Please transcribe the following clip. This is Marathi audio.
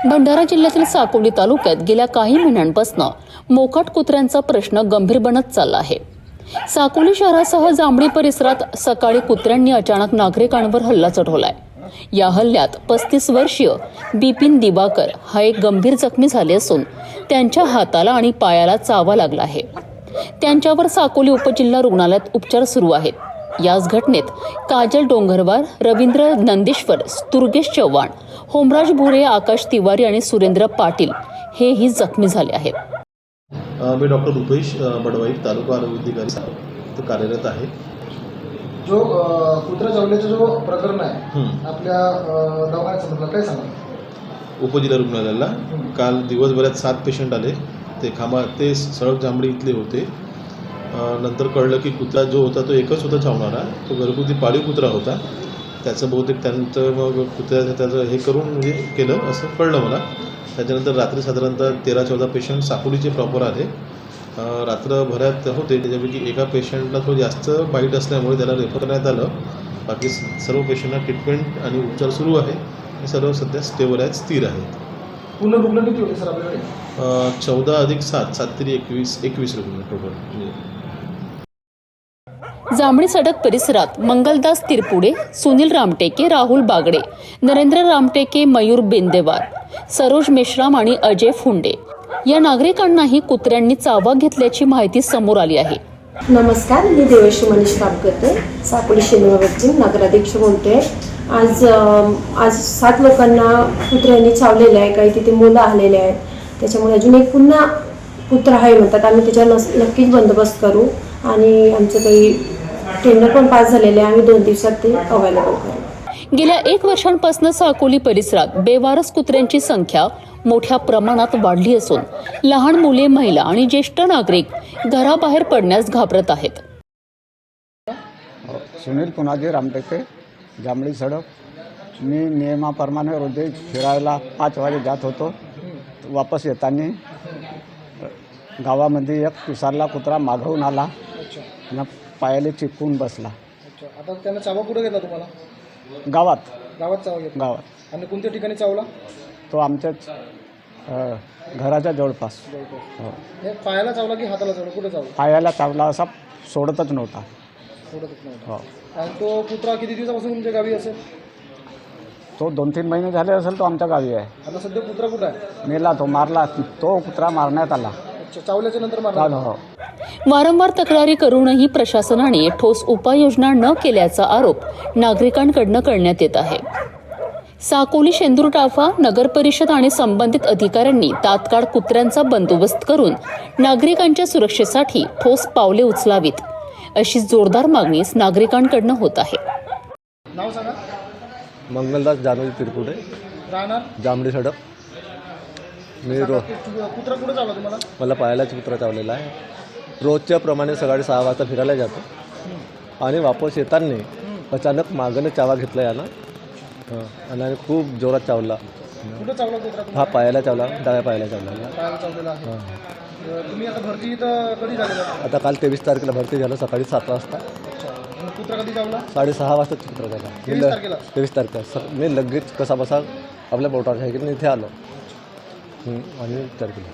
भंडारा जिल्ह्यातील साकोली तालुक्यात गेल्या काही महिन्यांपासून मोकाट कुत्र्यांचा प्रश्न गंभीर बनत चालला आहे। साकोली शहरासह जांभळी परिसरात सकाळी कुत्र्यांनी अचानक नागरिकांवर हल्ला चढवलाय। या हल्ल्यात 35 वर्षीय बिपिन दिवाकर हा एक गंभीर जखमी झाले असून त्यांच्या हाताला आणि पायाला चावा लागला आहे। त्यांच्यावर साकोली उपजिल्हा रुग्णालयात उपचार सुरू आहेत। याच घटनेत काजल डोंगरवार, रवींद्र नंदेश्वर, दुर्गेश चव्हाण, होमराज भुरे, आकाश तिवारी आणि सुरेंद्र पाटील हेही जखमी झाले आहेत। मी डॉक्टर रुपेश बडवाई, तालुका आरोग्य अधिकारी तो कार्यरत आहे। जो कुत्रा चावल्याचं जो प्रकरण आहे आपल्या दवाखान्यात समजलं, काय सांगा? उपजिल्हा रुग्णालयाला काल दिवसभरात 7 पेशंट आले। ते सळक जांभळी इथले होते। नंतर कळलं की कुत्रा जो होता तो एकच होता चावणारा, तो घरगुती पाळीव कुत्रा होता। त्याचं बहुतेक त्यांचं मग त्याचं हे करून म्हणजे केलं असं कळलं मला। त्याच्यानंतर रात्री साधारणतः 13-14 पेशंट साकोलीचे प्रॉपर आले। रात्रभरात होते, त्याच्यापैकी एका पेशंटला थोडं जास्त बाईट असल्यामुळे त्याला रेफर करण्यात आलं। बाकी सर्व पेशंटना ट्रीटमेंट आणि उपचार सुरू आहे। हे सर्व सध्या स्टेबल आहेत, स्थिर आहेत। पूर्ण रुग्ण किती होते सर आपल्याकडे? 14 अधिक 7 तरी 21 रुग्ण टोटल। जांभळी सडक परिसरात मंगलदास तिरपुडे, सुनील रामटेके, राहुल बागडे, नरेंद्र रामटेके, मयूर बेंदेवार, सरोज मेश्राम आणि अजय फुंडे या नागरिकांनाही कुत्र्यांनी चावा घेतल्याची माहिती समोर आली आहे। नमस्कार, मी देवश्री मनीष काम करते, साकोली शनिवारची नगराध्यक्ष बोलते। आज 7 लोकांना कुत्र्यांनी चावलेले आहे। काही तिथे मुलं आलेले आहेत, त्याच्यामुळे अजून एक पुन्हा कुत्रा आहे म्हणतात। आम्ही त्याच्यावर नक्कीच बंदोबस्त करू आणि आमचं काही टेंडर पण पास झालेले आहे। आम्ही 2 दिवसात ते अवेलेबल करू। गेल्या 1 वर्षांपासून साकोली परिसरात बेवारस कुत्र्यांची संख्या मोठ्या प्रमाणात वाढली असून लहान मुले, महिला आणि ज्येष्ठ नागरिक घराबाहेर पडण्यास घाबरत आहेत। सुनील पुनाजी रामटेके, जांभळी सडक। मी नियमाप्रमाणे रोज फिरायला 5 वाजे जात होतो। वापस येताना गावामध्ये एक पिसारला कुत्रा मागवून आला आणि पायाला चिपकून बसला। आता त्यानं चावा कुठे घेतला तुम्हाला? गावात चावा घेतला? गावात। आणि कोणत्या ठिकाणी चावला? तो आमच्याच घराच्या जवळपास। हो। हे पायाला चावला की हाताला चावला? कुठे चावला? पायाला चावला, असा सोडतच नव्हता। हो। आणि तो कुत्रा किती दिवसापासून तुमच्या गावी असेल? तो 2-3 महिने झाले असेल तो आमच्या गावी आहे। आता सध्या कुत्रा कुठं आहे? मेला, तो मारला। तो कुत्रा मारण्यात आला। चावल्याच्या नंतर मारला? हो। वारंवार तक्रारी करूनही प्रशासनाने ठोस उपाययोजना न केल्याचा आरोप नागरिकांकडून करण्यात येत आहे। साकोली, शेंदूर टाफा, नगर परिषद आणि संबंधित अधिकाऱ्यांनी तात्काळ कुत्र्यांचा बंदोबस्त करून नागरिकांच्या सुरक्षेसाठी ठोस पावले उचलावीत, अशी जोरदार मागणी नागरिकांकडून होत आहे। नाव सांगा? मंगलदास जानवी तिरपुडे, राहणार जांभळी सडक। मी कुत्रा कुठे चावला तुम्हाला? मला पायालाच कुत्रा चावलेला आहे। रोजच्या प्रमाणे सकाळी 6 वाजता फिरायला जातो आणि वापस येताना अचानक मागणं चावा घेतला यानं आणि खूप जोरात चावला। कुठे चावला कुत्रा? हा पायाला चावला, डाव्या पायाला चावला। पायाला चावलेला आहे। तुम्ही आता भरती इथं कधी झालेला? आता काल 23 तारखेला भरती झालं, सकाळी 7 वाजता। कुत्रा कधी चावला? 6:30 वाजता कुत्रा झाला। 23 तारखेला मी लगेच कसा बसा आपल्या बोटाच्या इथे आलो आणि विचार केला।